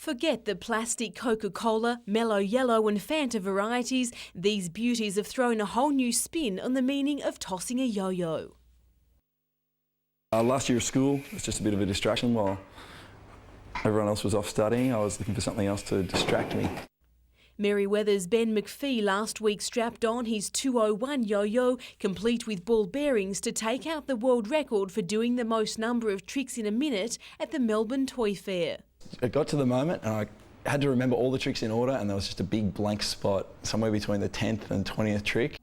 Forget the plastic Coca-Cola, Mellow Yellow and Fanta varieties. These beauties have thrown a whole new spin on the meaning of tossing a yo-yo. Last year of school was just a bit of a distraction while everyone else was off studying. I was looking for something else to distract me. Merryweather's Ben McPhee last week strapped on his 201 yo-yo, complete with ball bearings, to take out the world record for doing the most number of tricks in a minute at the Melbourne Toy Fair. It got to the moment and I had to remember all the tricks in order, and there was just a big blank spot somewhere between the 10th and 20th trick.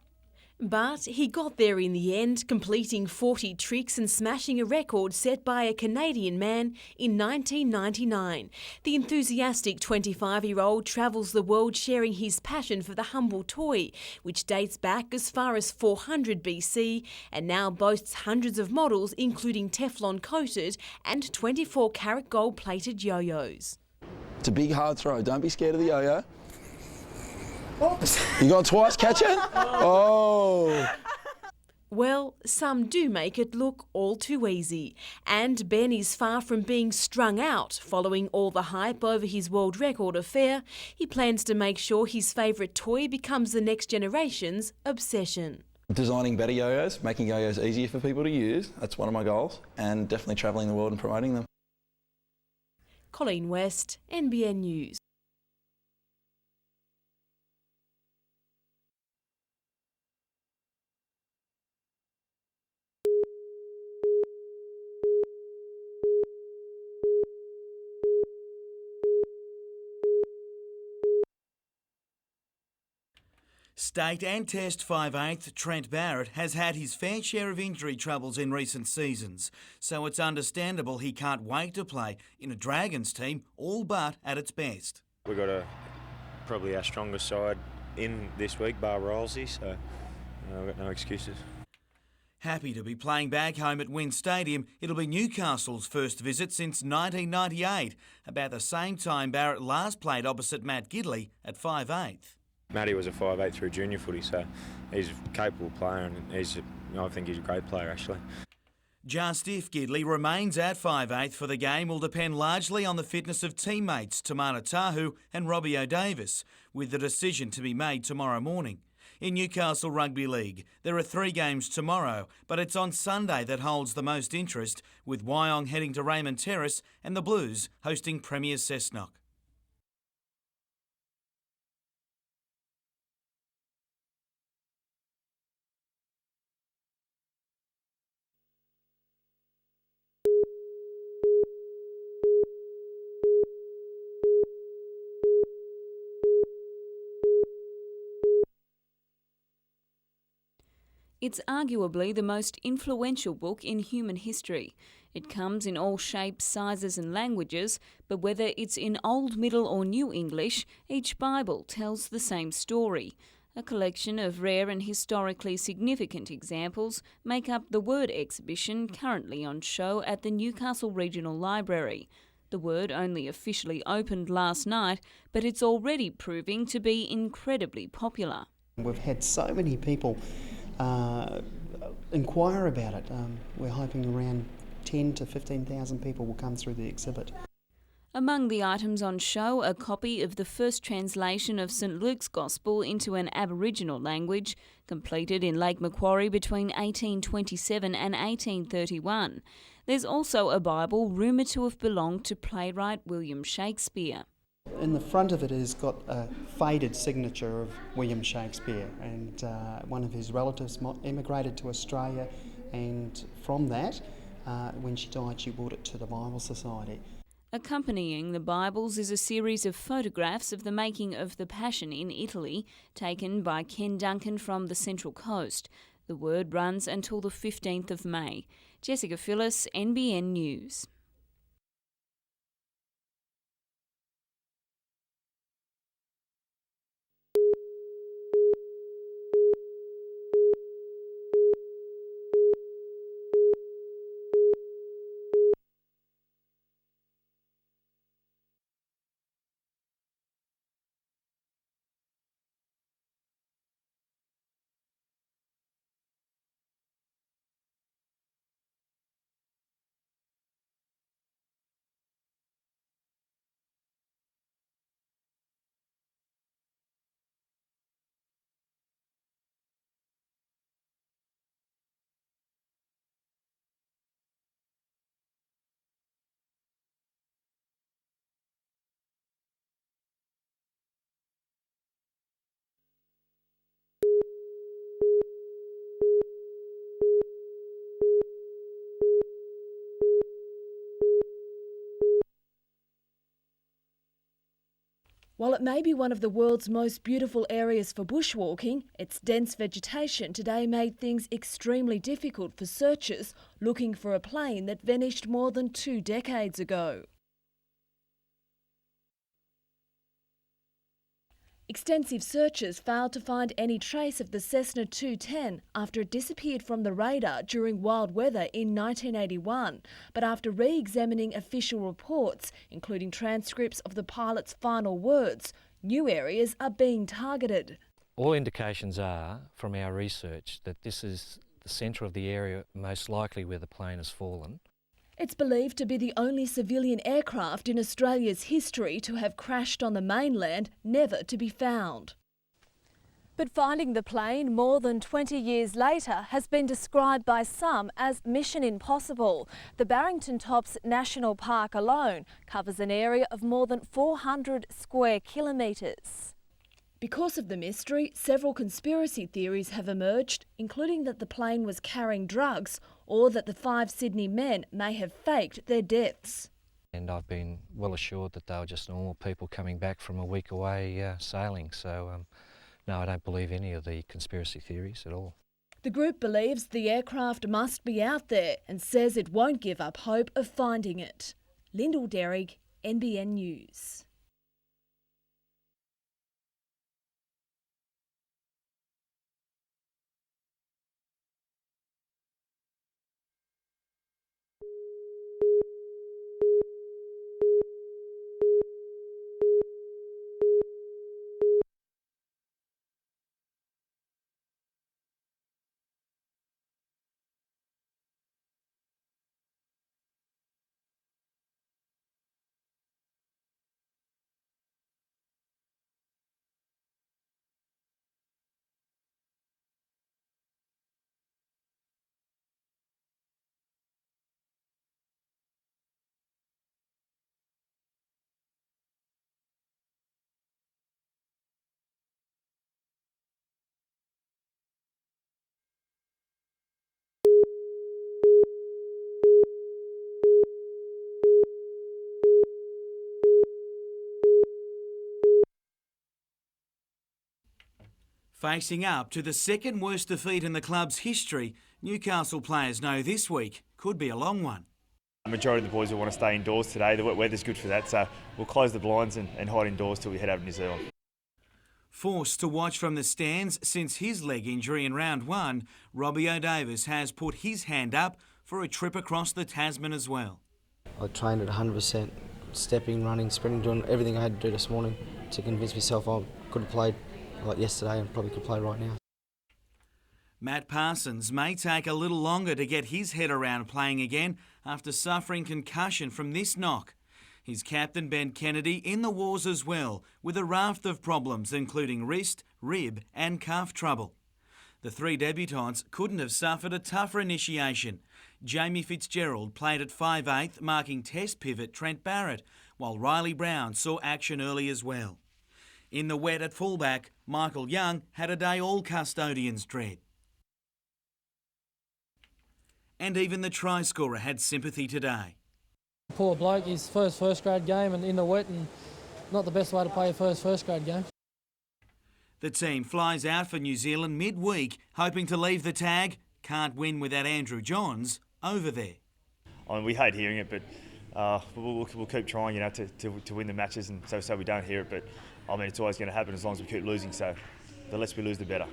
But he got there in the end, completing 40 tricks and smashing a record set by a Canadian man in 1999. The enthusiastic 25-year-old travels the world sharing his passion for the humble toy, which dates back as far as 400 BC and now boasts hundreds of models, including Teflon-coated and 24-carat gold-plated yo-yos. It's a big hard throw. Don't be scared of the yo-yo. You got twice, catch it? Oh! Well, some do make it look all too easy. And Ben is far from being strung out following all the hype over his world record affair. He plans to make sure his favourite toy becomes the next generation's obsession. Designing better yo-yos, making yo-yos easier for people to use, that's one of my goals, and definitely travelling the world and promoting them. Colleen West, NBN News. State and Test 5/8 Trent Barrett has had his fair share of injury troubles in recent seasons, so it's understandable he can't wait to play in a Dragons team all but at its best. We've got probably our strongest side in this week, bar Rolsey, so I've got no excuses. Happy to be playing back home at WIN Stadium, it'll be Newcastle's first visit since 1998, about the same time Barrett last played opposite Matt Gidley at 5/8. Matty was a 5/8 through junior footy, so he's a capable player, and I think he's a great player actually. Just if Gidley remains at 5/8 for the game will depend largely on the fitness of teammates Tamana Tahu and Robbie O'Davis, with the decision to be made tomorrow morning. In Newcastle Rugby League, there are 3 games tomorrow, but it's on Sunday that holds the most interest, with Wyong heading to Raymond Terrace and the Blues hosting Premier Cessnock. It's arguably the most influential book in human history. It comes in all shapes, sizes and languages, but whether it's in Old, Middle or New English, each Bible tells the same story. A collection of rare and historically significant examples make up the Word exhibition currently on show at the Newcastle Regional Library. The Word only officially opened last night, but it's already proving to be incredibly popular. We've had so many people inquire about it. We're hoping around 10 to 15,000 people will come through the exhibit. Among the items on show, a copy of the first translation of St Luke's Gospel into an Aboriginal language, completed in Lake Macquarie between 1827 and 1831. There's also a Bible rumoured to have belonged to playwright William Shakespeare. In the front of it has got a faded signature of William Shakespeare, and one of his relatives emigrated to Australia, and from that, when she died, she brought it to the Bible Society. Accompanying the Bibles is a series of photographs of the making of the Passion in Italy, taken by Ken Duncan from the Central Coast. The Word runs until the 15th of May. Jessica Phyllis, NBN News. While it may be one of the world's most beautiful areas for bushwalking, its dense vegetation today made things extremely difficult for searchers looking for a plane that vanished more than 2 decades ago. Extensive searches failed to find any trace of the Cessna 210 after it disappeared from the radar during wild weather in 1981. But after re-examining official reports, including transcripts of the pilot's final words, new areas are being targeted. All indications are, from our research, that this is the centre of the area most likely where the plane has fallen. It's believed to be the only civilian aircraft in Australia's history to have crashed on the mainland, never to be found. But finding the plane more than 20 years later has been described by some as mission impossible. The Barrington Tops National Park alone covers an area of more than 400 square kilometres. Because of the mystery, several conspiracy theories have emerged, including that the plane was carrying drugs or that the 5 Sydney men may have faked their deaths. And I've been well assured that they were just normal people coming back from a week away sailing. So, no, I don't believe any of the conspiracy theories at all. The group believes the aircraft must be out there and says it won't give up hope of finding it. Lyndall Derrick, NBN News. Facing up to the second worst defeat in the club's history, Newcastle players know this week could be a long one. The majority of the boys will want to stay indoors today. The weather's good for that, so we'll close the blinds and hide indoors till we head over to New Zealand. Forced to watch from the stands since his leg injury in round 1, Robbie O'Davis has put his hand up for a trip across the Tasman as well. I trained at 100%, stepping, running, sprinting, doing everything I had to do this morning to convince myself I could have played like yesterday and probably could play right now. Matt Parsons may take a little longer to get his head around playing again after suffering concussion from this knock. His captain Ben Kennedy in the wars as well, with a raft of problems including wrist, rib and calf trouble. The 3 debutants couldn't have suffered a tougher initiation. Jamie Fitzgerald played at 5/8, marking Test pivot Trent Barrett, while Riley Brown saw action early as well. In the wet at fullback, Michael Young had a day all custodians dread. And even the try scorer had sympathy today. Poor bloke, his first grade game and in the wet, and not the best way to play a first grade game. The team flies out for New Zealand midweek, hoping to leave the tag, can't win without Andrew Johns, over there. I mean, we hate hearing it, but we'll keep trying, you know, to win the matches, and so we don't hear it. But I mean, it's always going to happen as long as we keep losing. So the less we lose, the better.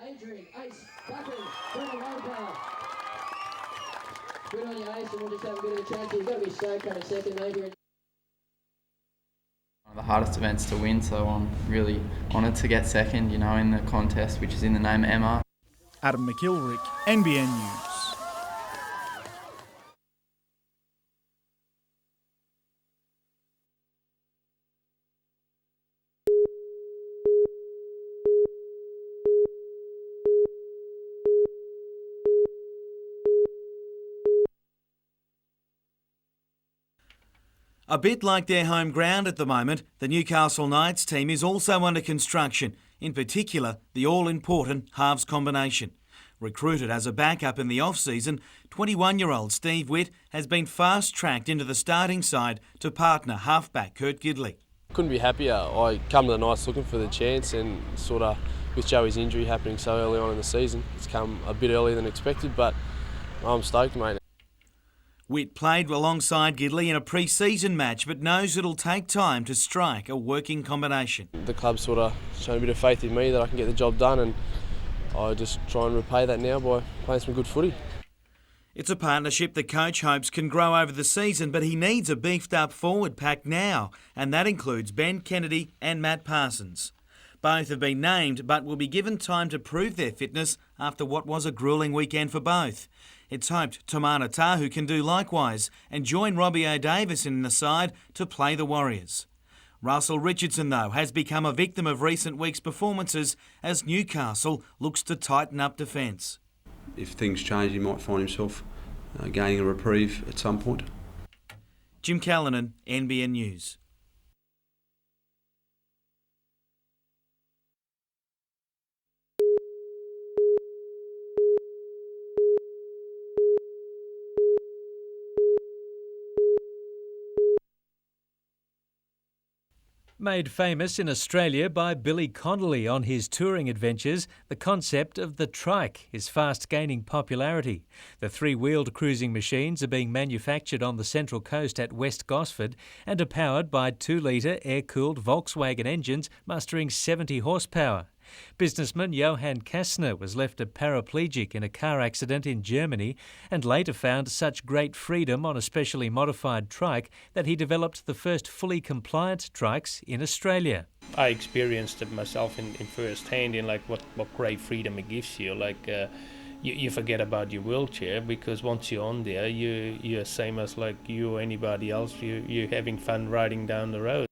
Adrian, Ace, Button, Brennan Longpower. Good on you, Ace, and we'll just have a bit of a chat. You've got to be stoked on a second, maybe. One of the hardest events to win, so I'm really honoured to get second, you know, in the contest, which is in the name of Emma. Adam McIlrick, NBN News. A bit like their home ground at the moment, the Newcastle Knights team is also under construction, in particular the all-important halves combination. Recruited as a backup in the off-season, 21-year-old Steve Witt has been fast-tracked into the starting side to partner halfback Kurt Gidley. Couldn't be happier. I come to the Knights looking for the chance, and sort of with Joey's injury happening so early on in the season, it's come a bit earlier than expected, but I'm stoked, mate. Witt played alongside Gidley in a pre-season match, but knows it'll take time to strike a working combination. The club's sort of shown a bit of faith in me that I can get the job done, and I just try and repay that now by playing some good footy. It's a partnership the coach hopes can grow over the season, but he needs a beefed-up forward pack now, and that includes Ben Kennedy and Matt Parsons. Both have been named, but will be given time to prove their fitness after what was a gruelling weekend for both. It's hoped Tamana Tahu can do likewise and join Robbie O'Davis in the side to play the Warriors. Russell Richardson, though, has become a victim of recent weeks' performances as Newcastle looks to tighten up defence. If things change, he might find himself gaining a reprieve at some point. Jim Callanan, NBN News. Made famous in Australia by Billy Connolly on his touring adventures, the concept of the trike is fast gaining popularity. The three-wheeled cruising machines are being manufactured on the Central Coast at West Gosford and are powered by 2-litre air-cooled Volkswagen engines mustering 70 horsepower. Businessman Johann Kastner was left a paraplegic in a car accident in Germany and later found such great freedom on a specially modified trike that he developed the first fully compliant trikes in Australia. I experienced it myself in first hand in like what great freedom it gives you. You forget about your wheelchair because once you're on there, you're same as like you or anybody else. You're having fun riding down the road.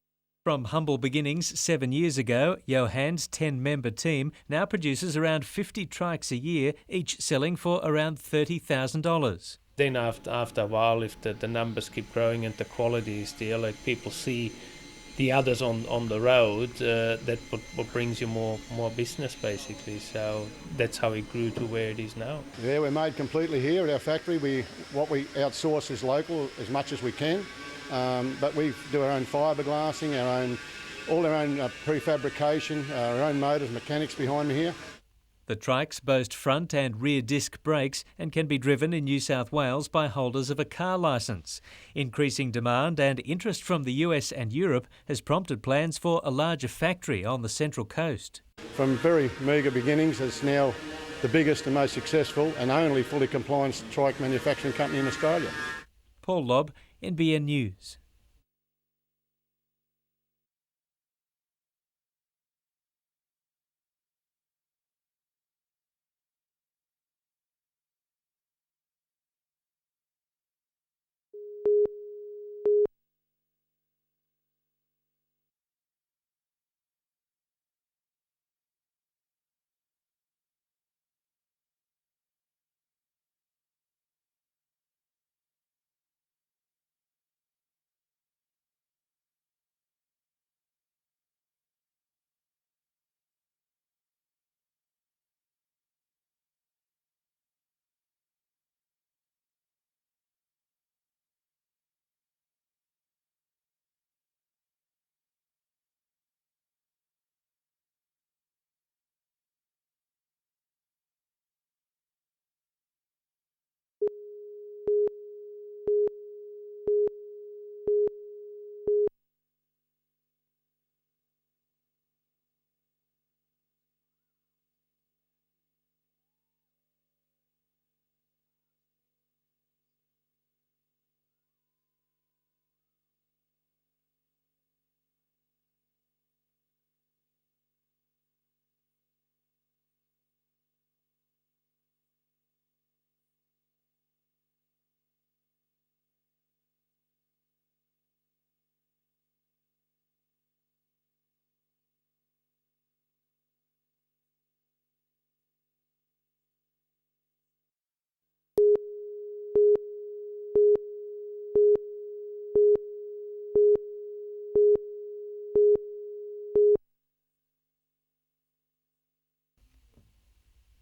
From humble beginnings 7 years ago, Johann's 10-member team now produces around 50 trikes a year, each selling for around $30,000. Then after a while, if the numbers keep growing and the quality is there, like people see the others on the road, that what brings you more business basically. So that's how it grew to where it is now. Yeah, we're made completely here at our factory. What we outsource is local as much as we can. But we do our own fiberglassing, all our own prefabrication, our own motors, mechanics behind me here. The trikes boast front and rear disc brakes and can be driven in New South Wales by holders of a car licence. Increasing demand and interest from the US and Europe has prompted plans for a larger factory on the Central Coast. From very meagre beginnings, it's now the biggest and most successful and only fully compliant trike manufacturing company in Australia. Paul Lobb, NBN News.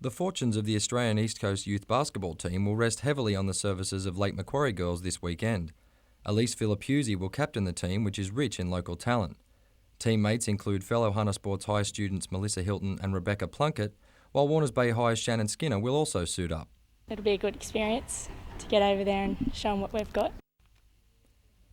The fortunes of the Australian East Coast youth basketball team will rest heavily on the services of Lake Macquarie girls this weekend. Elise Philippuzzi will captain the team, which is rich in local talent. Teammates include fellow Hunter Sports High students Melissa Hilton and Rebecca Plunkett, while Warners Bay High's Shannon Skinner will also suit up. It'll be a good experience to get over there and show them what we've got.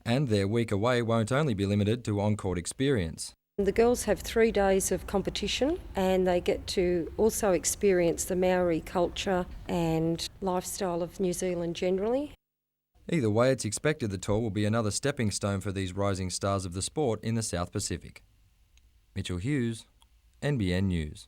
And their week away won't only be limited to on-court experience. The girls have 3 days of competition and they get to also experience the Maori culture and lifestyle of New Zealand generally. Either way, it's expected the tour will be another stepping stone for these rising stars of the sport in the South Pacific. Mitchell Hughes, NBN News.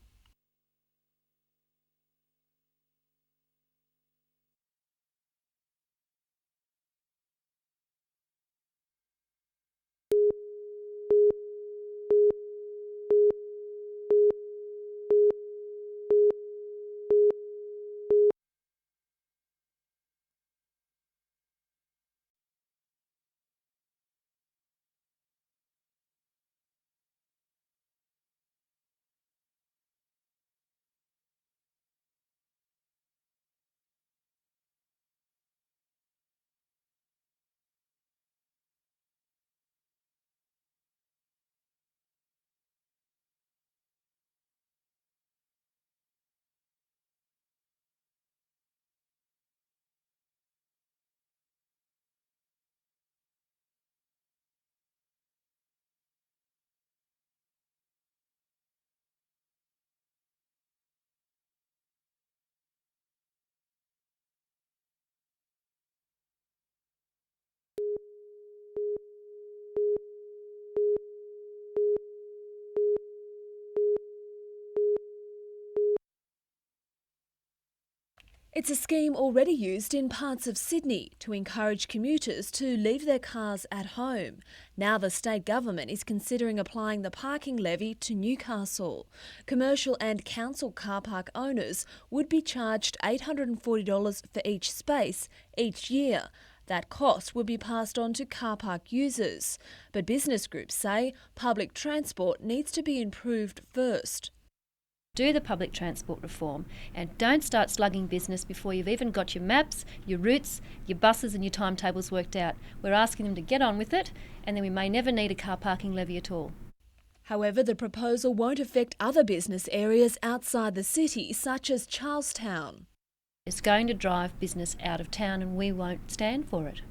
It's a scheme already used in parts of Sydney to encourage commuters to leave their cars at home. Now the state government is considering applying the parking levy to Newcastle. Commercial and council car park owners would be charged $840 for each space each year. That cost would be passed on to car park users. But business groups say public transport needs to be improved first. Do the public transport reform and don't start slugging business before you've even got your maps, your routes, your buses and your timetables worked out. We're asking them to get on with it and then we may never need a car parking levy at all. However, the proposal won't affect other business areas outside the city, such as Charlestown. It's going to drive business out of town and we won't stand for it.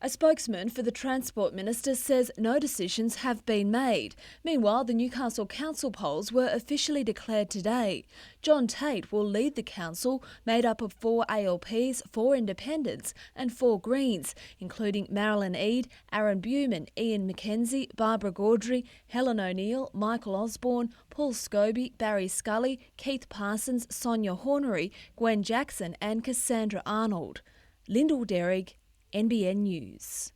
A spokesman for the Transport Minister says no decisions have been made. Meanwhile, the Newcastle Council polls were officially declared today. John Tate will lead the council, made up of 4 ALPs, 4 independents and 4 Greens, including Marilyn Eade, Aaron Buman, Ian McKenzie, Barbara Gaudry, Helen O'Neill, Michael Osborne, Paul Scobie, Barry Scully, Keith Parsons, Sonia Hornery, Gwen Jackson and Cassandra Arnold. Lyndall Derrick, NBN News.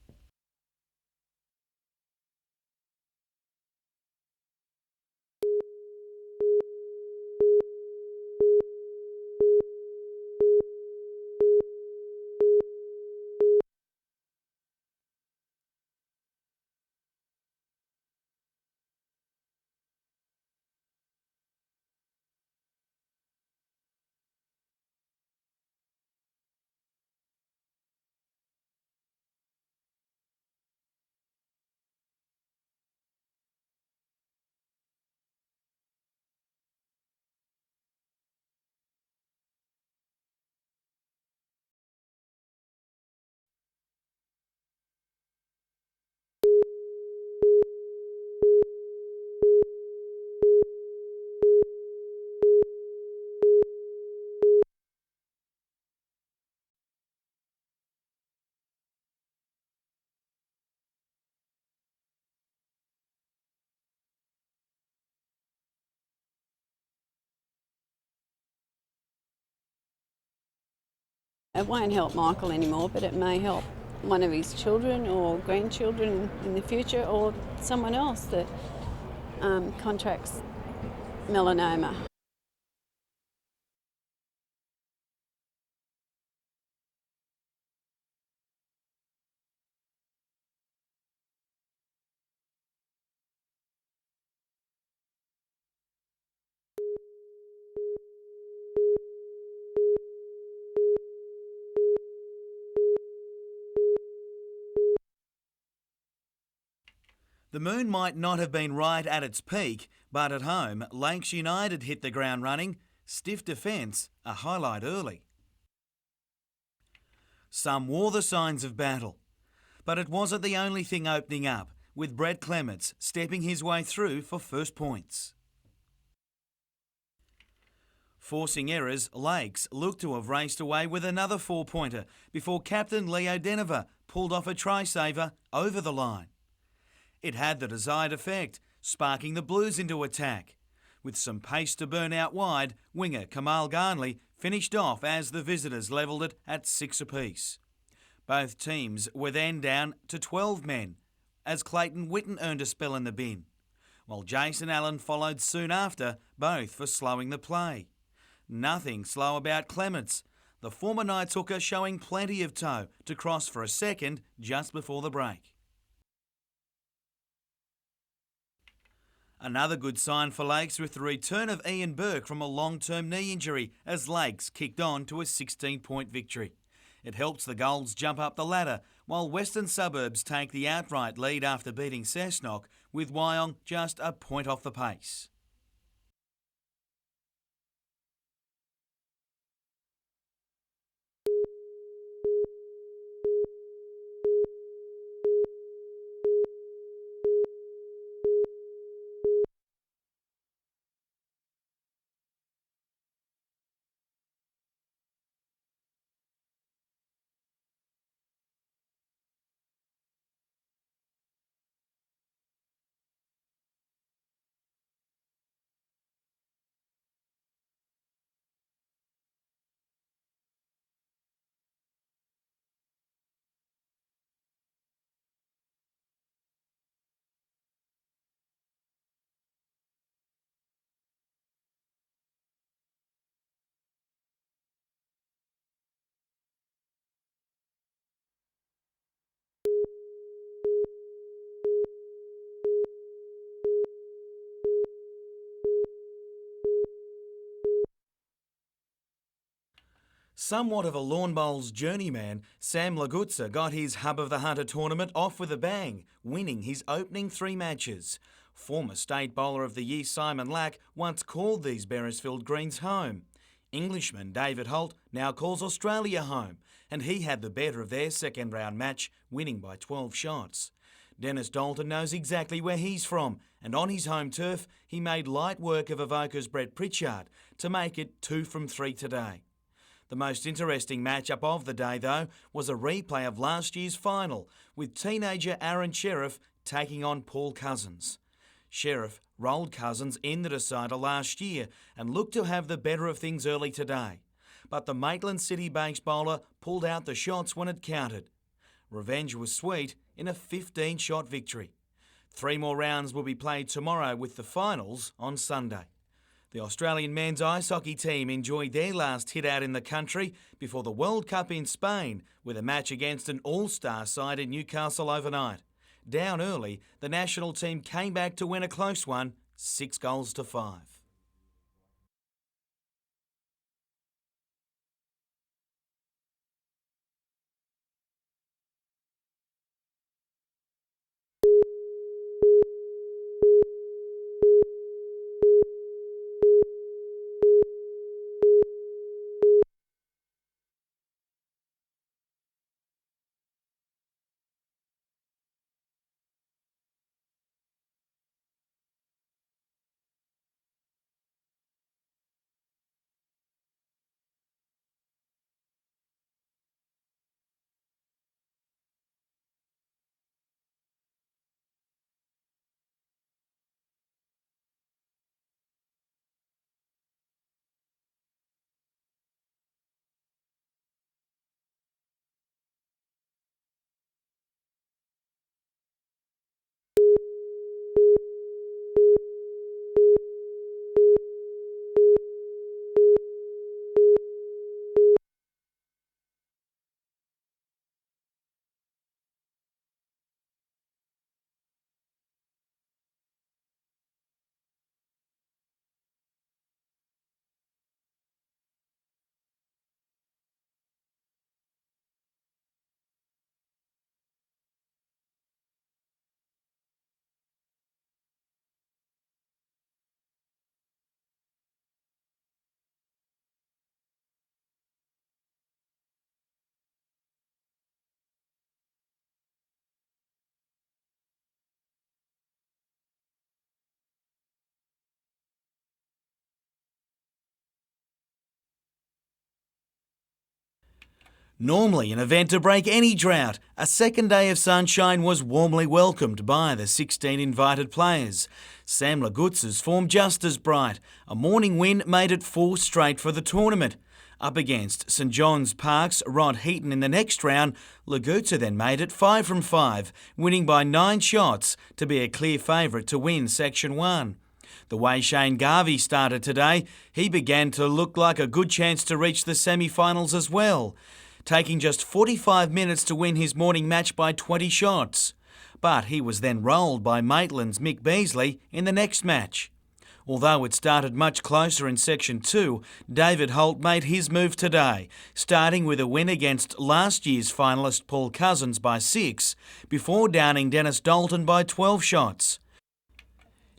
It won't help Michael anymore, but it may help one of his children or grandchildren in the future, or someone else that contracts melanoma. The moon might not have been right at its peak, but at home, Lakes United hit the ground running. Stiff defence, a highlight early. Some wore the signs of battle. But it wasn't the only thing opening up, with Brett Clements stepping his way through for first points. Forcing errors, Lakes looked to have raced away with another four-pointer before captain Leo Denver pulled off a try-saver over the line. It had the desired effect, sparking the Blues into attack. With some pace to burn out wide, winger Kamal Garnley finished off as the visitors levelled it at 6 apiece. Both teams were then down to 12 men, as Clayton Witten earned a spell in the bin, while Jason Allen followed soon after, both for slowing the play. Nothing slow about Clements, the former Knights hooker showing plenty of toe to cross for a second just before the break. Another good sign for Lakes with the return of Ian Burke from a long-term knee injury as Lakes kicked on to a 16-point victory. It helps the Golds jump up the ladder, while Western Suburbs take the outright lead after beating Cessnock, with Wyong just a point off the pace. Somewhat of a lawn bowls journeyman, Sam Lagutsa got his Hub of the Hunter tournament off with a bang, winning his opening 3 matches. Former State Bowler of the Year Simon Lack once called these Beresfield Greens home. Englishman David Holt now calls Australia home, and he had the better of their second round match, winning by 12 shots. Dennis Dalton knows exactly where he's from, and on his home turf, he made light work of Avoca's Brett Pritchard to make it 2 from 3 today. The most interesting matchup of the day, though, was a replay of last year's final, with teenager Aaron Sheriff taking on Paul Cousins. Sheriff rolled Cousins in the decider last year and looked to have the better of things early today. But the Maitland City-based bowler pulled out the shots when it counted. Revenge was sweet in a 15-shot victory. 3 more rounds will be played tomorrow with the finals on Sunday. The Australian men's ice hockey team enjoyed their last hit out in the country before the World Cup in Spain with a match against an all-star side in Newcastle overnight. Down early, the national team came back to win a close one, 6-5. Normally an event to break any drought, a second day of sunshine was warmly welcomed by the 16 invited players. Sam Lagutz's form just as bright. A morning win made it 4 straight for the tournament. Up against St John's Park's Rod Heaton in the next round, Lagutsa then made it 5 from 5, winning by 9 shots to be a clear favourite to win Section 1. The way Shane Garvey started today, he began to look like a good chance to reach the semi-finals as well, taking just 45 minutes to win his morning match by 20 shots. But he was then rolled by Maitland's Mick Beasley in the next match. Although it started much closer in Section 2, David Holt made his move today, starting with a win against last year's finalist Paul Cousins by 6, before downing Dennis Dalton by 12 shots.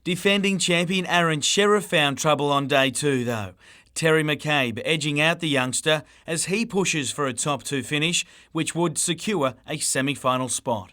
Defending champion Aaron Sheriff found trouble on day 2 though. Terry McCabe edging out the youngster as he pushes for a top 2 finish, which would secure a semi-final spot.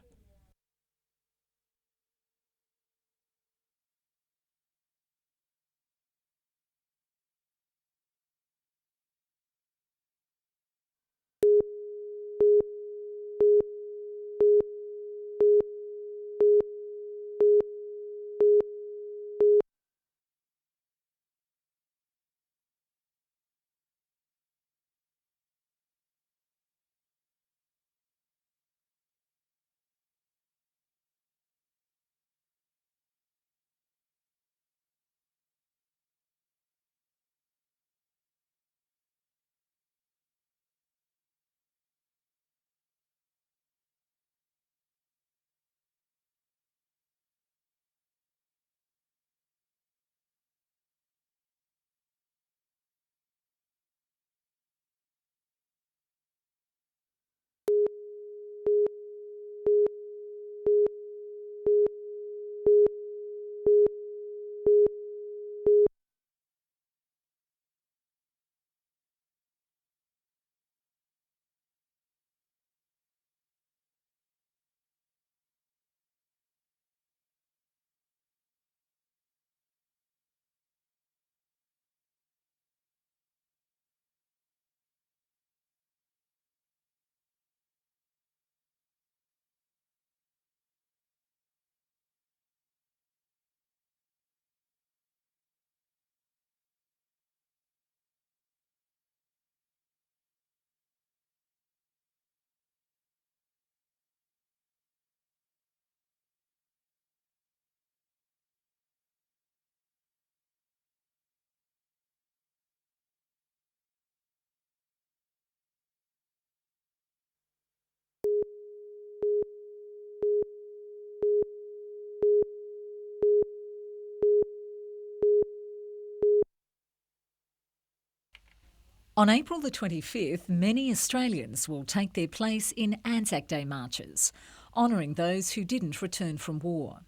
On April the 25th, many Australians will take their place in Anzac Day marches, honouring those who didn't return from war.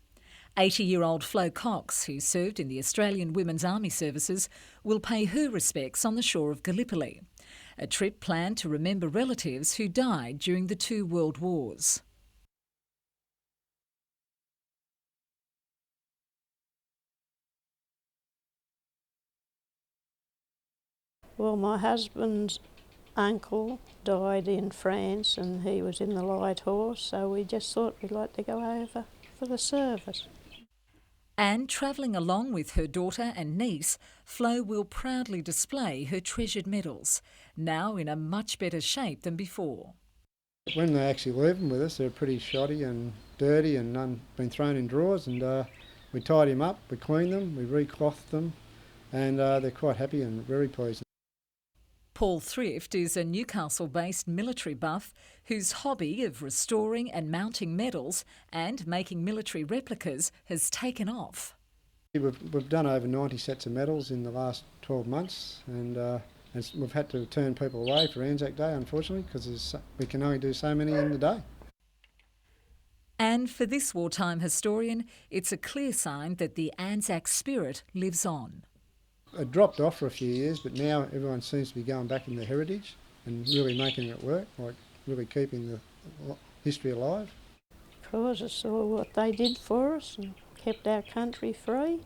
80-year-old Flo Cox, who served in the Australian Women's Army Services, will pay her respects on the shore of Gallipoli, a trip planned to remember relatives who died during the 2 world wars. Well, my husband's uncle died in France and he was in the Light Horse, so we just thought we'd like to go over for the service. And travelling along with her daughter and niece, Flo will proudly display her treasured medals, now in a much better shape than before. When they actually leave them with us, they're pretty shoddy and dirty and none been thrown in drawers, and we tied him up, we cleaned them, we reclothed them, and they're quite happy and very pleased. Paul Thrift is a Newcastle-based military buff whose hobby of restoring and mounting medals and making military replicas has taken off. We've done over 90 sets of medals in the last 12 months, and we've had to turn people away for Anzac Day, unfortunately, because we can only do so many in the day. And for this wartime historian, it's a clear sign that the Anzac spirit lives on. It dropped off for a few years, but now everyone seems to be going back in their heritage and really making it work, like really keeping the history alive. Because I saw what they did for us and kept our country free.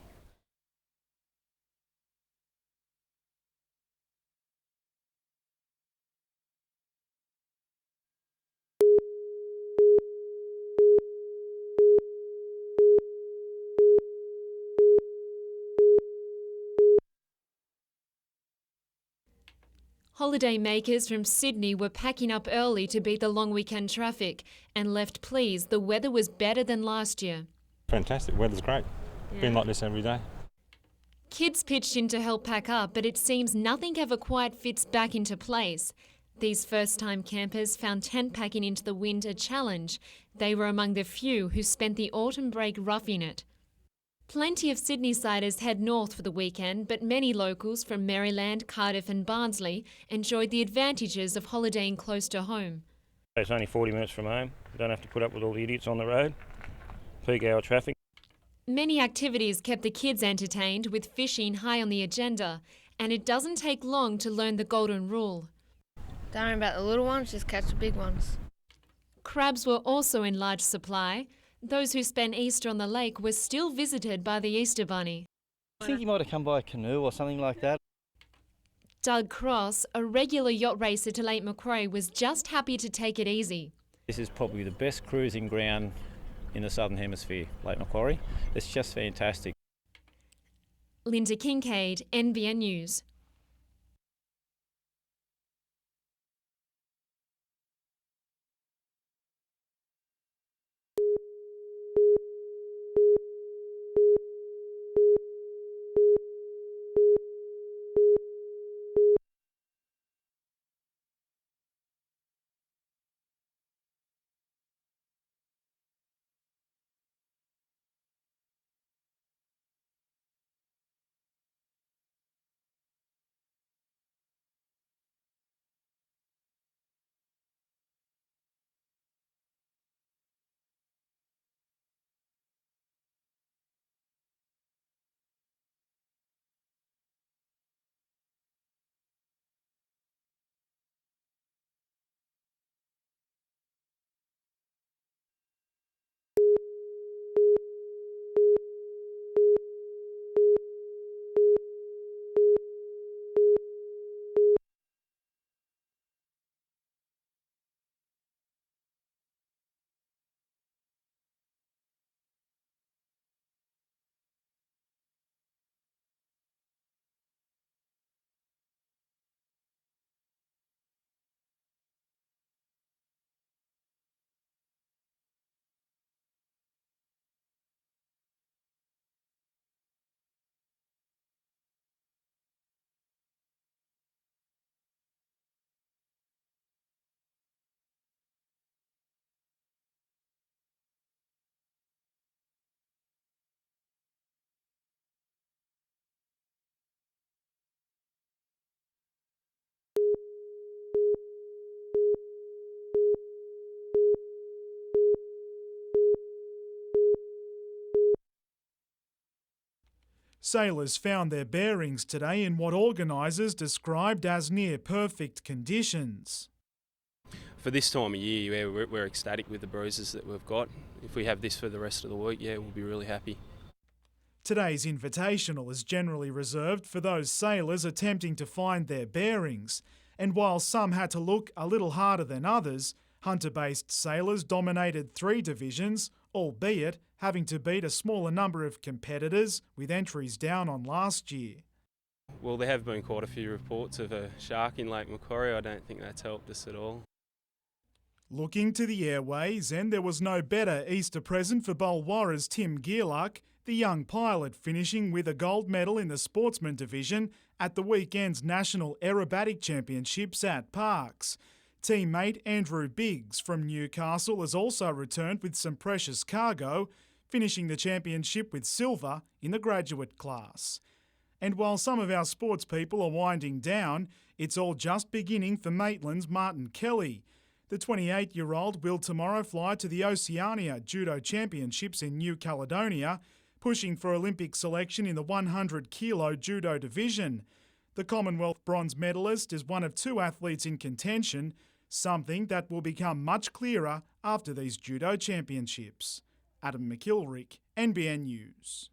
Holiday makers from Sydney were packing up early to beat the long weekend traffic and left pleased the weather was better than last year. Fantastic, weather's great. Been like this every day. Kids pitched in to help pack up, but it seems nothing ever quite fits back into place. These first-time campers found tent packing into the wind a challenge. They were among the few who spent the autumn break roughing it. Plenty of Sydney-siders head north for the weekend, but many locals from Maryland, Cardiff and Barnsley enjoyed the advantages of holidaying close to home. It's only 40 minutes from home. You don't have to put up with all the idiots on the road. Peak hour traffic. Many activities kept the kids entertained, with fishing high on the agenda, and it doesn't take long to learn the golden rule. Don't worry about the little ones, just catch the big ones. Crabs were also in large supply. Those who spent Easter on the lake were still visited by the Easter Bunny. I think he might have come by a canoe or something like that. Doug Cross, a regular yacht racer to Lake Macquarie, was just happy to take it easy. This is probably the best cruising ground in the Southern Hemisphere, Lake Macquarie. It's just fantastic. Linda Kincaid, NBN News. Sailors found their bearings today in what organisers described as near-perfect conditions. For this time of year, we're ecstatic with the bruises that we've got. If we have this for the rest of the week, we'll be really happy. Today's invitational is generally reserved for those sailors attempting to find their bearings, and while some had to look a little harder than others, hunter-based sailors dominated 3 divisions, albeit having to beat a smaller number of competitors with entries down on last year. Well, there have been quite a few reports of a shark in Lake Macquarie. I don't think that's helped us at all. Looking to the airways, and there was no better Easter present for Bulwarra's Tim Gearluck, the young pilot finishing with a gold medal in the sportsman division at the weekend's National Aerobatic Championships at Parkes. Teammate Andrew Biggs from Newcastle has also returned with some precious cargo, finishing the championship with silver in the graduate class. And while some of our sports people are winding down, it's all just beginning for Maitland's Martin Kelly. The 28-year-old will tomorrow fly to the Oceania Judo Championships in New Caledonia, pushing for Olympic selection in the 100-kilo judo division. The Commonwealth bronze medalist is one of 2 athletes in contention, something that will become much clearer after these judo championships. Adam McIlrick, NBN News.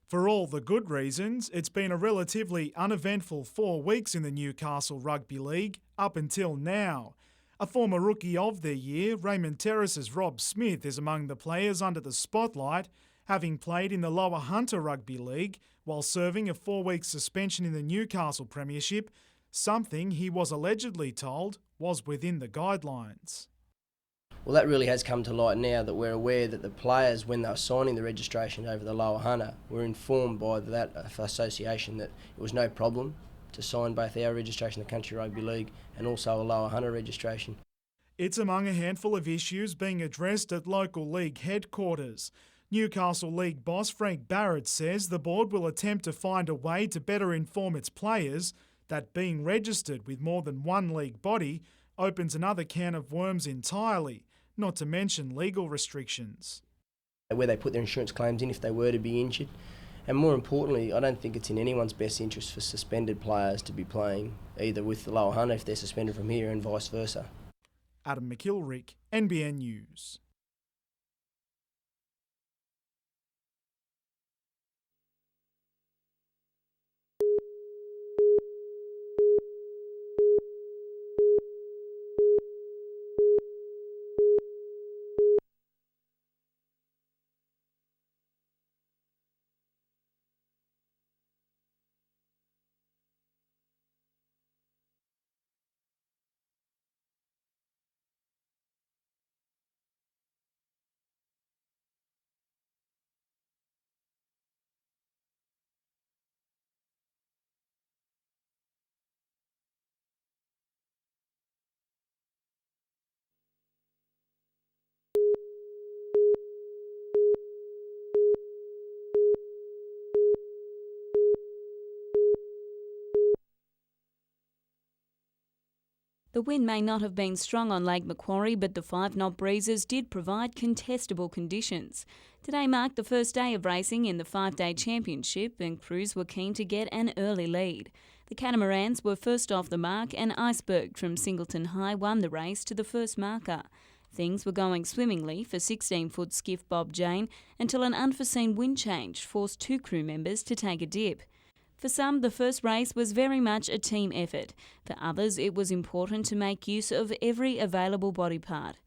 For all the good reasons, it's been a relatively uneventful 4 weeks in the Newcastle Rugby League up until now. A former Rookie of the Year, Raymond Terrace's Rob Smith is among the players under the spotlight, having played in the Lower Hunter Rugby League while serving a 4-week suspension in the Newcastle Premiership, something he was allegedly told was within the guidelines. Well, that really has come to light now that we're aware that the players, when they were signing the registration over the Lower Hunter, were informed by that association that it was no problem to sign both our registration, the Country Rugby League, and also a Lower Hunter registration. It's among a handful of issues being addressed at local league headquarters. Newcastle League boss Frank Barrett says the board will attempt to find a way to better inform its players that being registered with more than one league body opens another can of worms entirely, not to mention legal restrictions. Where they put their insurance claims in if they were to be injured. And more importantly, I don't think it's in anyone's best interest for suspended players to be playing either with the Lower Hunter if they're suspended from here and vice versa. Adam McIlrick, NBN News. The wind may not have been strong on Lake Macquarie, but the 5-knot breezes did provide contestable conditions. Today marked the first day of racing in the 5-day championship, and crews were keen to get an early lead. The Catamarans were first off the mark, and Iceberg from Singleton High won the race to the first marker. Things were going swimmingly for 16-foot skiff Bob Jane until an unforeseen wind change forced 2 crew members to take a dip. For some, the first race was very much a team effort. For others, it was important to make use of every available body part.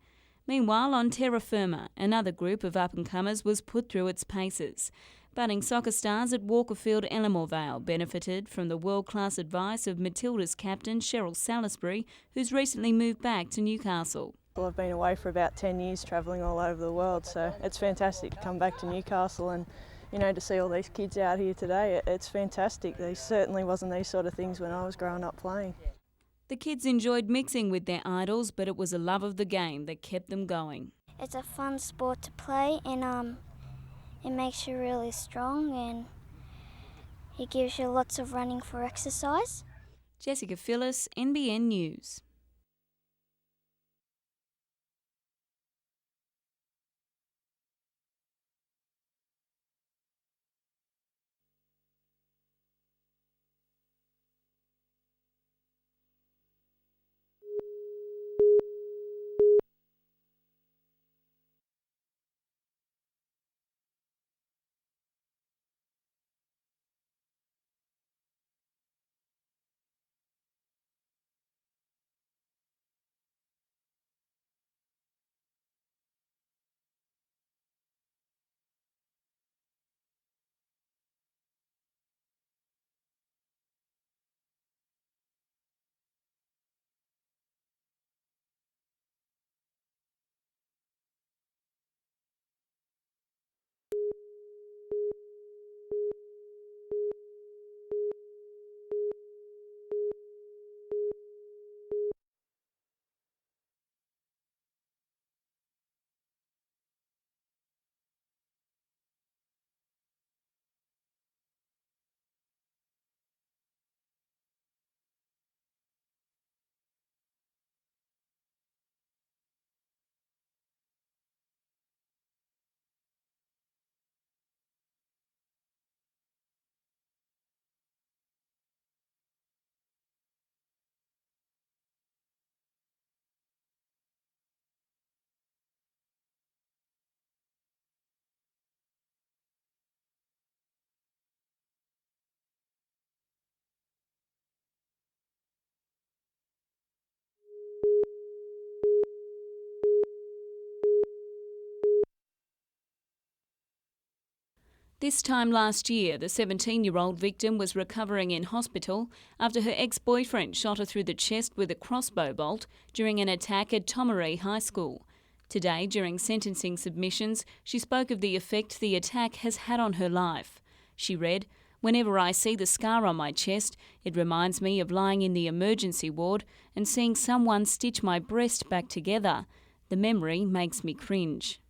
Meanwhile, on Terra Firma, another group of up-and-comers was put through its paces. Budding soccer stars at Walkerfield Elmore Vale benefited from the world-class advice of Matilda's captain Cheryl Salisbury, who's recently moved back to Newcastle. Well, I've been away for about 10 years travelling all over the world, so it's fantastic to come back to Newcastle and to see all these kids out here today. It's fantastic. There certainly wasn't these sort of things when I was growing up playing. The kids enjoyed mixing with their idols, but it was a love of the game that kept them going. It's a fun sport to play, and it makes you really strong, and it gives you lots of running for exercise. Jessica Phyllis, NBN News. This time last year, the 17-year-old victim was recovering in hospital after her ex-boyfriend shot her through the chest with a crossbow bolt during an attack at Tomaree High School. Today, during sentencing submissions, she spoke of the effect the attack has had on her life. She read, "Whenever I see the scar on my chest, it reminds me of lying in the emergency ward and seeing someone stitch my breast back together. The memory makes me cringe."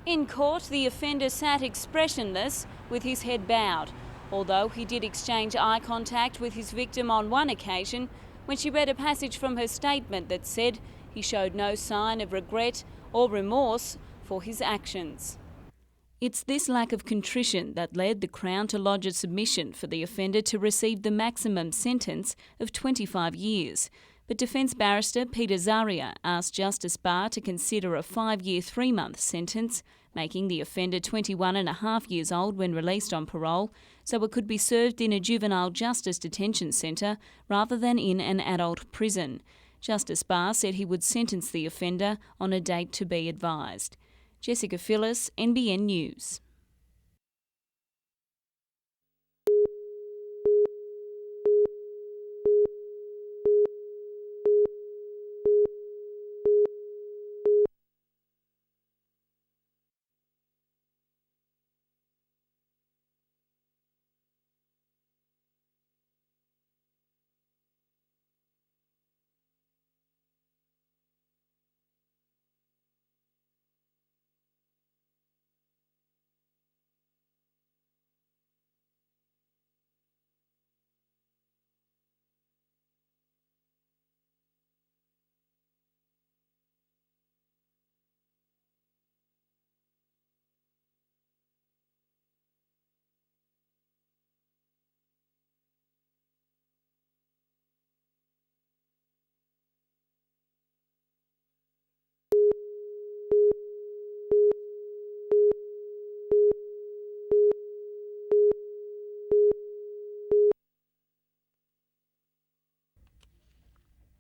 In court, the offender sat expressionless with his head bowed, although he did exchange eye contact with his victim on one occasion when she read a passage from her statement that said he showed no sign of regret or remorse for his actions. It's this lack of contrition that led the Crown to lodge a submission for the offender to receive the maximum sentence of 25 years. But defence barrister Peter Zaria asked Justice Barr to consider a 5-year 3-month sentence, making the offender 21.5 years old when released on parole, so it could be served in a juvenile justice detention centre rather than in an adult prison. Justice Barr said he would sentence the offender on a date to be advised. Jessica Phillis, NBN News.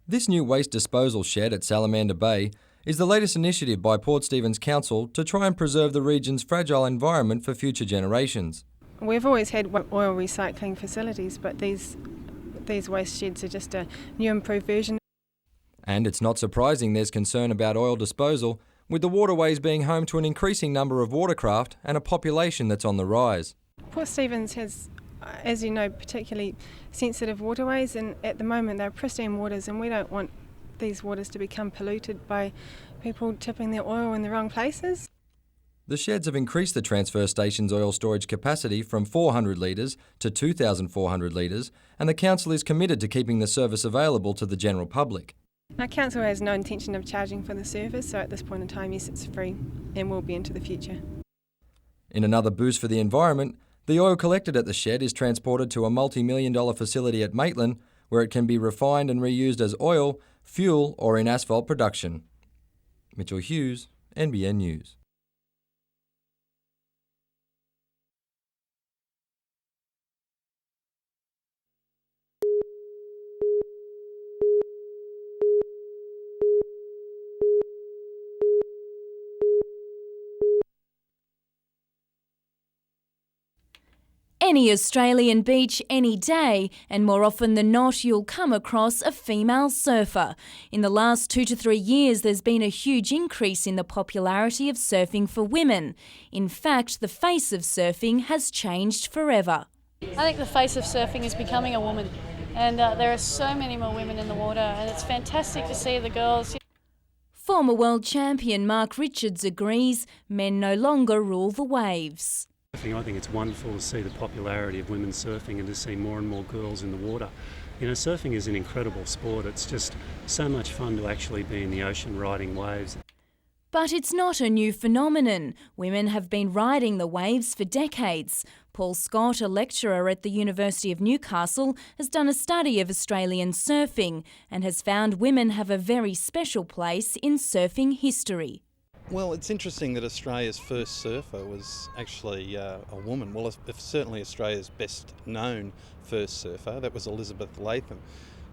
This new waste disposal shed at Salamander Bay is the latest initiative by Port Stephens Council to try and preserve the region's fragile environment for future generations. We've always had oil recycling facilities, but these waste sheds are just a new improved version. And it's not surprising there's concern about oil disposal, with the waterways being home to an increasing number of watercraft and a population that's on the rise. Port Stephens has, as you know, particularly sensitive waterways, and at the moment they're pristine waters, and we don't want these waters to become polluted by people tipping their oil in the wrong places. The sheds have increased the transfer station's oil storage capacity from 400 litres to 2,400 litres, and the council is committed to keeping the service available to the general public. Our council has no intention of charging for the service, so at this point in time, yes, it's free and will be into the future. In another boost for the environment, the oil collected at the shed is transported to a multi-million-dollar facility at Maitland, where it can be refined and reused as oil, fuel or in asphalt production. Mitchell Hughes, NBN News. Any Australian beach any day, and more often than not you'll come across a female surfer. In the last 2 to 3 years there's been a huge increase in the popularity of surfing for women. In fact, the face of surfing has changed forever. I think the face of surfing is becoming a woman, and there are so many more women in the water, and it's fantastic to see the girls. Former world champion Mark Richards agrees men no longer rule the waves. I think it's wonderful to see the popularity of women surfing and to see more and more girls in the water. You know, surfing is an incredible sport. It's just so much fun to actually be in the ocean riding waves. But it's not a new phenomenon. Women have been riding the waves for decades. Paul Scott, a lecturer at the University of Newcastle, has done a study of Australian surfing and has found women have a very special place in surfing history. Well, it's interesting that Australia's first surfer was actually a woman. Well, if certainly Australia's best known first surfer, that was Elizabeth Latham.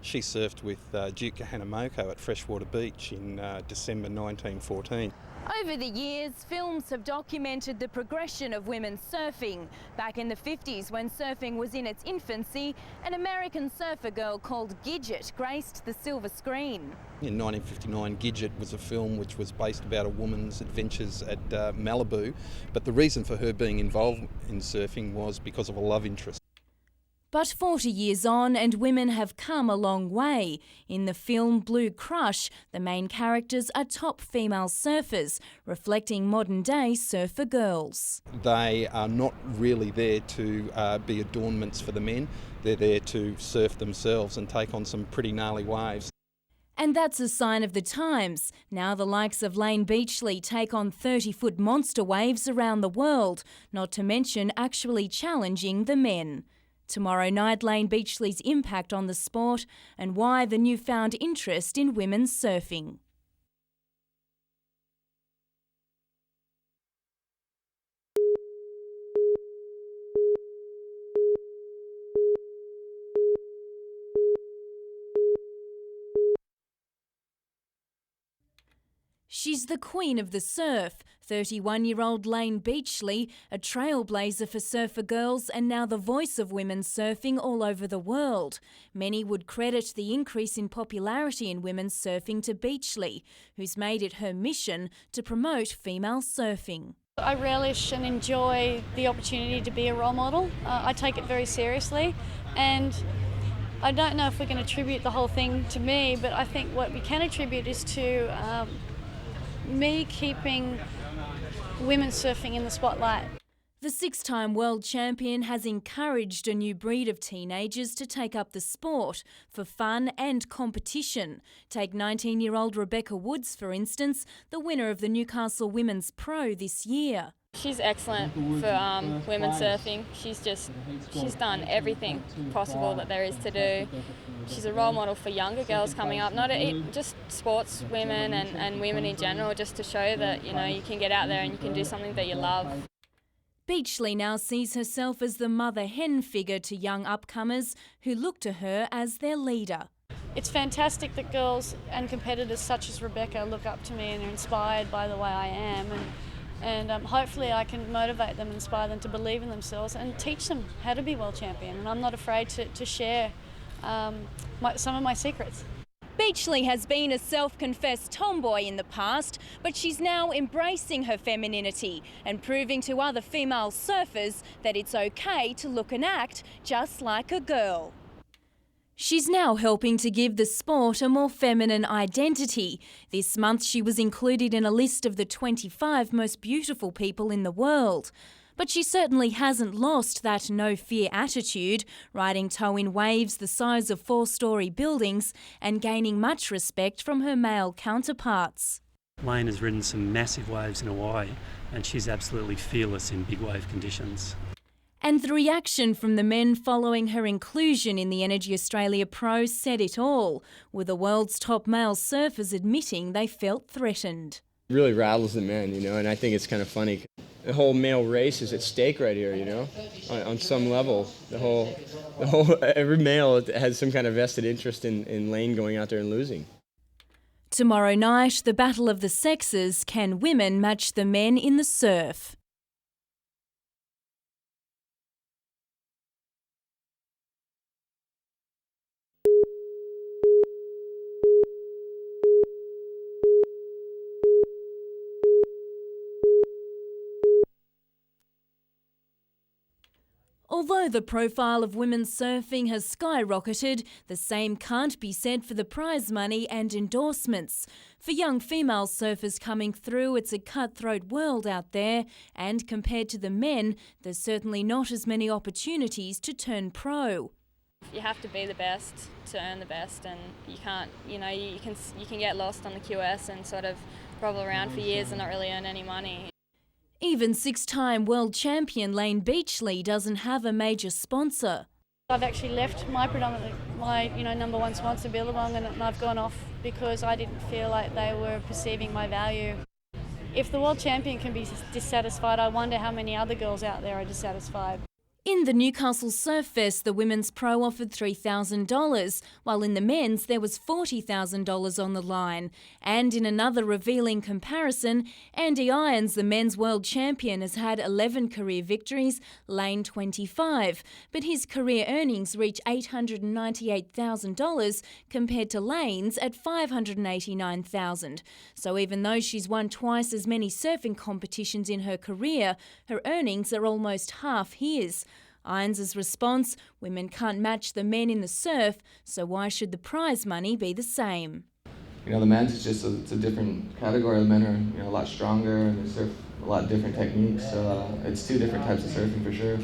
She surfed with Duke Kahanamoku at Freshwater Beach in December 1914. Over the years, films have documented the progression of women's surfing. Back in the 50s, when surfing was in its infancy, an American surfer girl called Gidget graced the silver screen. In 1959, Gidget was a film which was based about a woman's adventures at Malibu, but the reason for her being involved in surfing was because of a love interest. But 40 years on, and women have come a long way. In the film Blue Crush, the main characters are top female surfers, reflecting modern-day surfer girls. They are not really there to be adornments for the men. They're there to surf themselves and take on some pretty gnarly waves. And that's a sign of the times. Now the likes of Lane Beachley take on 30-foot monster waves around the world, not to mention actually challenging the men. Tomorrow night, Lane Beachley's impact on the sport and why the newfound interest in women's surfing. She's the queen of the surf, 31-year-old Lane Beachley, a trailblazer for surfer girls and now the voice of women's surfing all over the world. Many would credit the increase in popularity in women's surfing to Beachley, who's made it her mission to promote female surfing. I relish and enjoy the opportunity to be a role model. I take it very seriously, and I don't know if we can attribute the whole thing to me, but I think what we can attribute is to me keeping women surfing in the spotlight. The six-time world champion has encouraged a new breed of teenagers to take up the sport for fun and competition. Take 19-year-old Rebecca Woods, for instance, the winner of the Newcastle Women's Pro this year. She's excellent for women surfing. She's done everything possible that there is to do. She's a role model for younger girls coming up, not just sports women and women in general, just to show that you can get out there and you can do something that you love. Beachley now sees herself as the mother hen figure to young upcomers who look to her as their leader. It's fantastic that girls and competitors such as Rebecca look up to me and are inspired by the way I am, and hopefully I can motivate them and inspire them to believe in themselves and teach them how to be world champion. And I'm not afraid to share some of my secrets. Beachley has been a self-confessed tomboy in the past, but she's now embracing her femininity and proving to other female surfers that it's okay to look and act just like a girl. She's now helping to give the sport a more feminine identity. This month she was included in a list of the 25 most beautiful people in the world. But she certainly hasn't lost that no-fear attitude, riding toe-in waves the size of 4-storey buildings and gaining much respect from her male counterparts. Lane has ridden some massive waves in Hawaii and she's absolutely fearless in big wave conditions. And the reaction from the men following her inclusion in the Energy Australia Pro said it all, with the world's top male surfers admitting they felt threatened. It really rattles the men, and I think it's kind of funny. The whole male race is at stake right here, on some level. Every male has some kind of vested interest in Lane going out there and losing. Tomorrow night, the battle of the sexes. Can women match the men in the surf? Although the profile of women's surfing has skyrocketed, the same can't be said for the prize money and endorsements. For young female surfers coming through, it's a cutthroat world out there, and compared to the men, there's certainly not as many opportunities to turn pro. You have to be the best to earn the best, and you can't, you can get lost on the QS and sort of grovel around for years and not really earn any money. Even six-time world champion Lane Beachley doesn't have a major sponsor. I've actually left my number one sponsor, Billabong, and I've gone off because I didn't feel like they were perceiving my value. If the world champion can be dissatisfied, I wonder how many other girls out there are dissatisfied. In the Newcastle Surf Fest, the women's pro offered $3,000, while in the men's there was $40,000 on the line. And in another revealing comparison, Andy Irons, the men's world champion, has had 11 career victories, Lane 25, but his career earnings reach $898,000 compared to Lane's at $589,000. So even though she's won twice as many surfing competitions in her career, her earnings are almost half his. Irons' response, women can't match the men in the surf, so why should the prize money be the same? You know, the men's is just it's a different category. The men are a lot stronger and they surf a lot different techniques, so it's two different types of surfing for sure.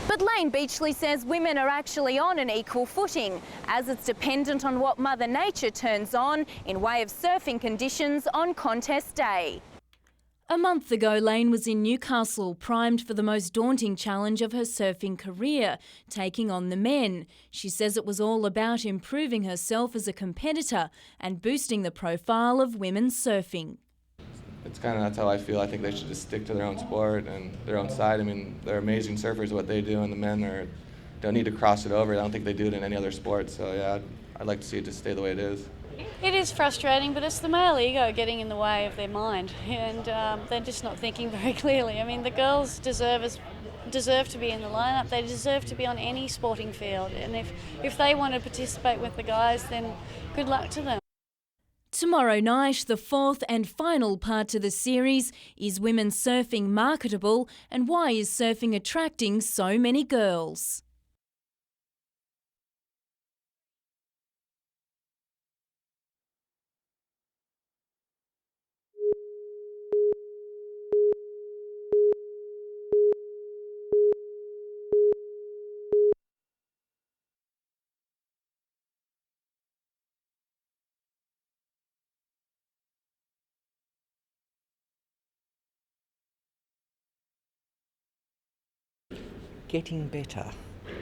But Lane Beachley says women are actually on an equal footing, as it's dependent on what Mother Nature turns on in way of surfing conditions on contest day. A month ago, Lane was in Newcastle, primed for the most daunting challenge of her surfing career, taking on the men. She says it was all about improving herself as a competitor and boosting the profile of women surfing. That's how I feel. I think they should just stick to their own sport and their own side. I mean, they're amazing surfers, what they do, and the men don't need to cross it over. I don't think they do it in any other sport. So yeah, I'd like to see it just stay the way it is. It is frustrating, but it's the male ego getting in the way of their mind, and they're just not thinking very clearly. I mean, the girls deserve to be in the lineup. They deserve to be on any sporting field, and if they want to participate with the guys, then good luck to them. Tomorrow night, the fourth and final part to the series is Women Surfing Marketable, and why is surfing attracting so many girls? Getting better.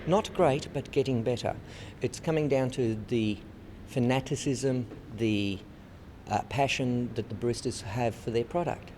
Not great, but getting better. It's coming down to the fanaticism, the passion that the baristas have for their product.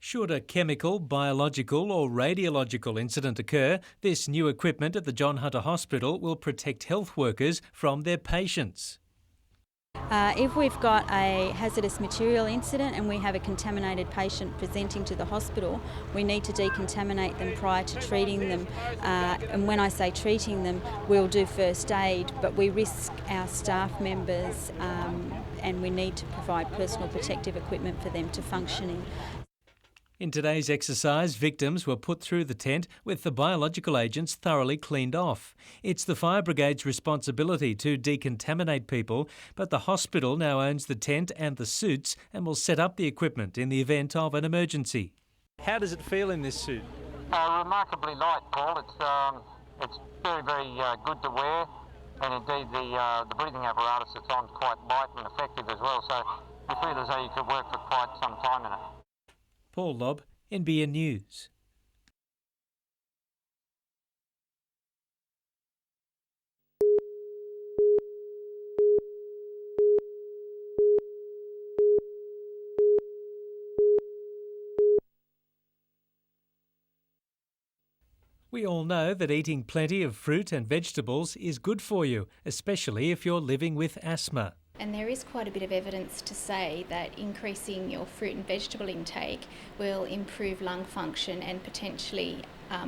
Should a chemical, biological or radiological incident occur, this new equipment at the John Hunter Hospital will protect health workers from their patients. If we've got a hazardous material incident and we have a contaminated patient presenting to the hospital, we need to decontaminate them prior to treating them. And when I say treating them, we'll do first aid, but we risk our staff members and we need to provide personal protective equipment for them to function in. In today's exercise, victims were put through the tent with the biological agents thoroughly cleaned off. It's the fire brigade's responsibility to decontaminate people, but the hospital now owns the tent and the suits and will set up the equipment in the event of an emergency. How does it feel in this suit? Remarkably light, Paul. It's very, very good to wear, and indeed the breathing apparatus that's on quite light and effective as well. So you feel as though you could work for quite some time in it. Paul Lobb, NBN News. We all know that eating plenty of fruit and vegetables is good for you, especially if you're living with asthma. And there is quite a bit of evidence to say that increasing your fruit and vegetable intake will improve lung function and potentially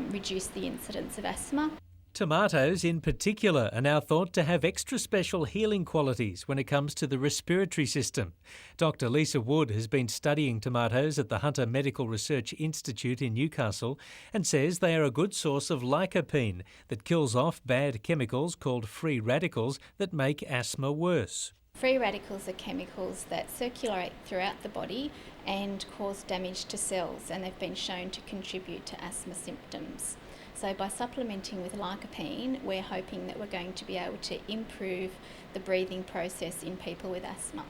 reduce the incidence of asthma. Tomatoes in particular are now thought to have extra special healing qualities when it comes to the respiratory system. Dr. Lisa Wood has been studying tomatoes at the Hunter Medical Research Institute in Newcastle and says they are a good source of lycopene that kills off bad chemicals called free radicals that make asthma worse. Free radicals are chemicals that circulate throughout the body and cause damage to cells, and they've been shown to contribute to asthma symptoms. So by supplementing with lycopene, we're hoping that we're going to be able to improve the breathing process in people with asthma.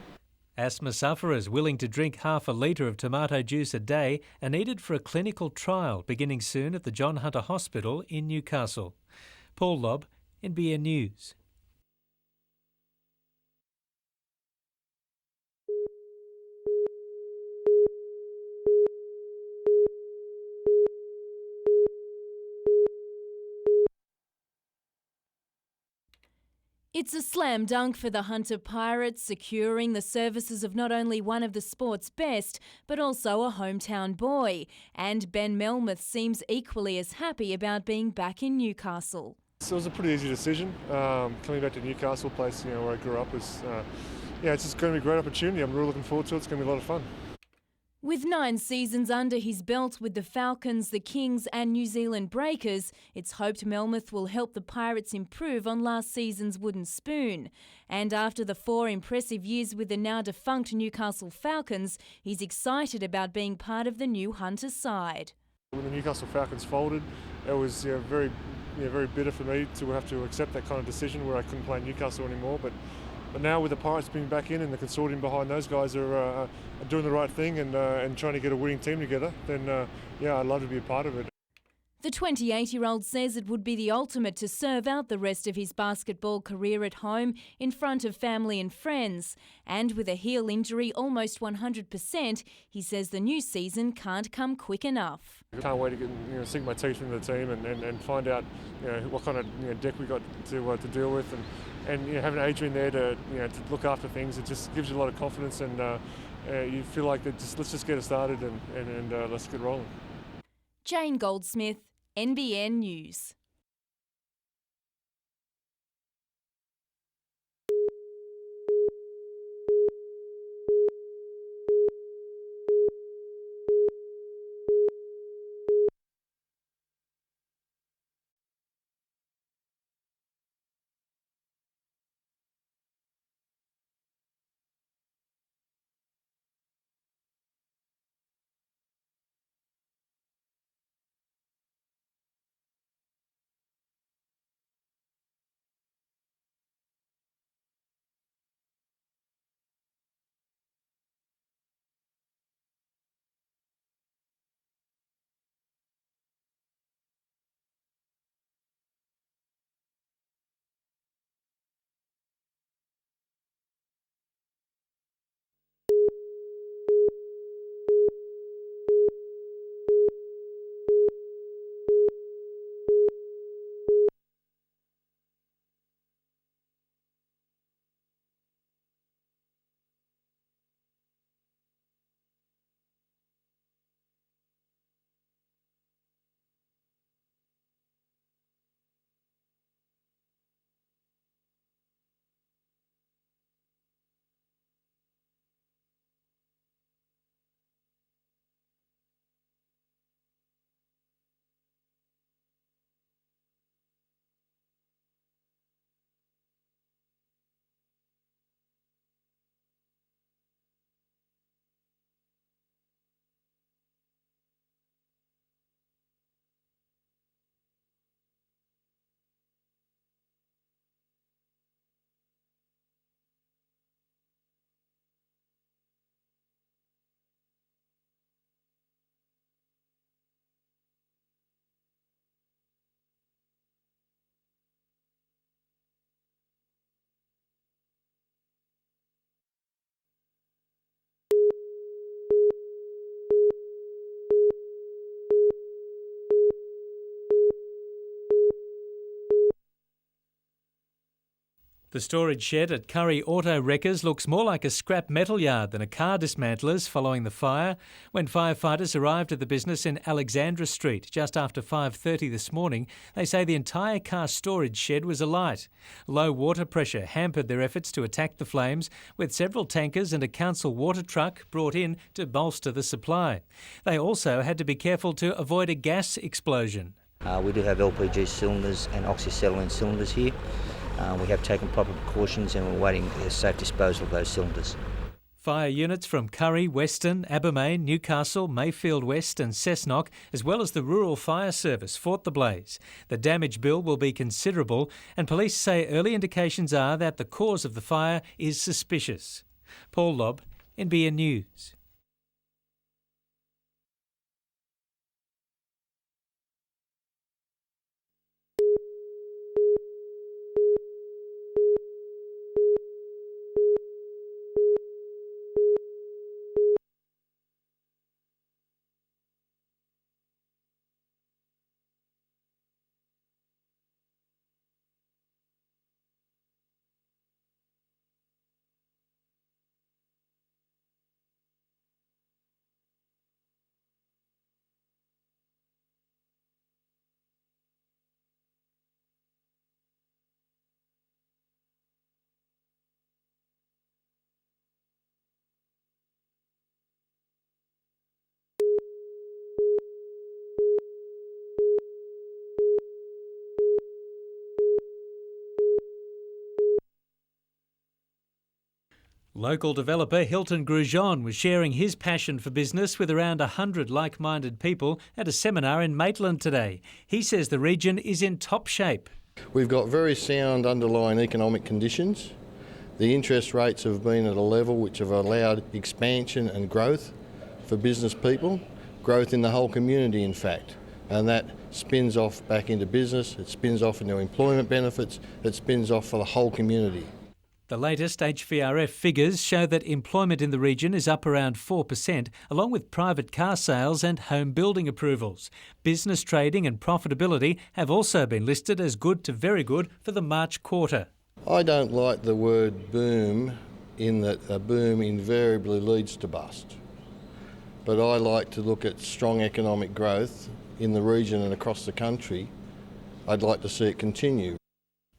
Asthma sufferers willing to drink half a litre of tomato juice a day are needed for a clinical trial beginning soon at the John Hunter Hospital in Newcastle. Paul Lobb, NBN News. It's a slam dunk for the Hunter Pirates, securing the services of not only one of the sport's best, but also a hometown boy. And Ben Melmoth seems equally as happy about being back in Newcastle. So it was a pretty easy decision. Coming back to Newcastle, place where I grew up, it's just going to be a great opportunity. I'm really looking forward to it. It's going to be a lot of fun. With 9 seasons under his belt with the Falcons, the Kings and New Zealand Breakers, it's hoped Melmoth will help the Pirates improve on last season's wooden spoon. And after the 4 impressive years with the now defunct Newcastle Falcons, he's excited about being part of the new Hunter side. When the Newcastle Falcons folded, it was very bitter for me to have to accept that kind of decision where I couldn't play Newcastle anymore. But now with the Pirates being back in and the consortium behind those guys are doing the right thing and trying to get a winning team together, then I'd love to be a part of it. The 28-year-old says it would be the ultimate to serve out the rest of his basketball career at home in front of family and friends. And with a heel injury almost 100%, he says the new season can't come quick enough. I can't wait to get, sink my teeth into the team and find out what kind of deck we got to deal with, and having Adrian there to look after things, it just gives you a lot of confidence, and you feel like let's just get it started and let's get rolling. Jane Goldsmith, NBN News. The storage shed at Curry Auto Wreckers looks more like a scrap metal yard than a car dismantler's following the fire. When firefighters arrived at the business in Alexandra Street just after 5:30 this morning, they say the entire car storage shed was alight. Low water pressure hampered their efforts to attack the flames, with several tankers and a council water truck brought in to bolster the supply. They also had to be careful to avoid a gas explosion. We do have LPG cylinders and oxyacetylene cylinders here. We have taken proper precautions and we're waiting the safe disposal of those cylinders. Fire units from Curry, Western, Abermain, Newcastle, Mayfield West and Cessnock, as well as the Rural Fire Service, fought the blaze. The damage bill will be considerable, and police say early indications are that the cause of the fire is suspicious. Paul Lobb, NBN News. Local developer Hilton Grujon was sharing his passion for business with around 100 like-minded people at a seminar in Maitland today. He says the region is in top shape. We've got very sound underlying economic conditions. The interest rates have been at a level which have allowed expansion and growth for business people, growth in the whole community in fact, and that spins off back into business, it spins off into employment benefits, it spins off for the whole community. The latest HVRF figures show that employment in the region is up around 4%, along with private car sales and home building approvals. Business trading and profitability have also been listed as good to very good for the March quarter. I don't like the word boom in that a boom invariably leads to bust. But I like to look at strong economic growth in the region and across the country. I'd like to see it continue.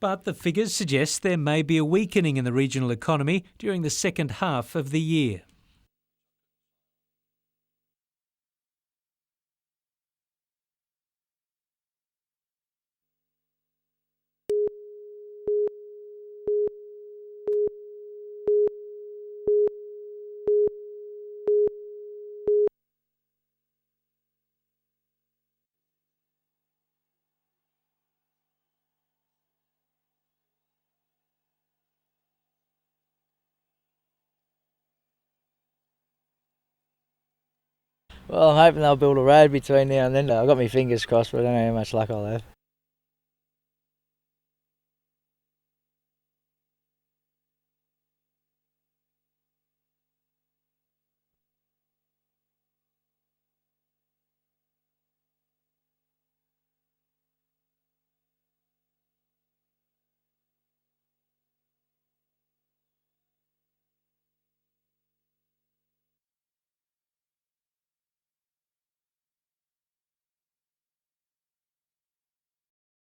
But the figures suggest there may be a weakening in the regional economy during the second half of the year. Well, I'm hoping they'll build a road between now and then. I've got my fingers crossed, but I don't know how much luck I'll have.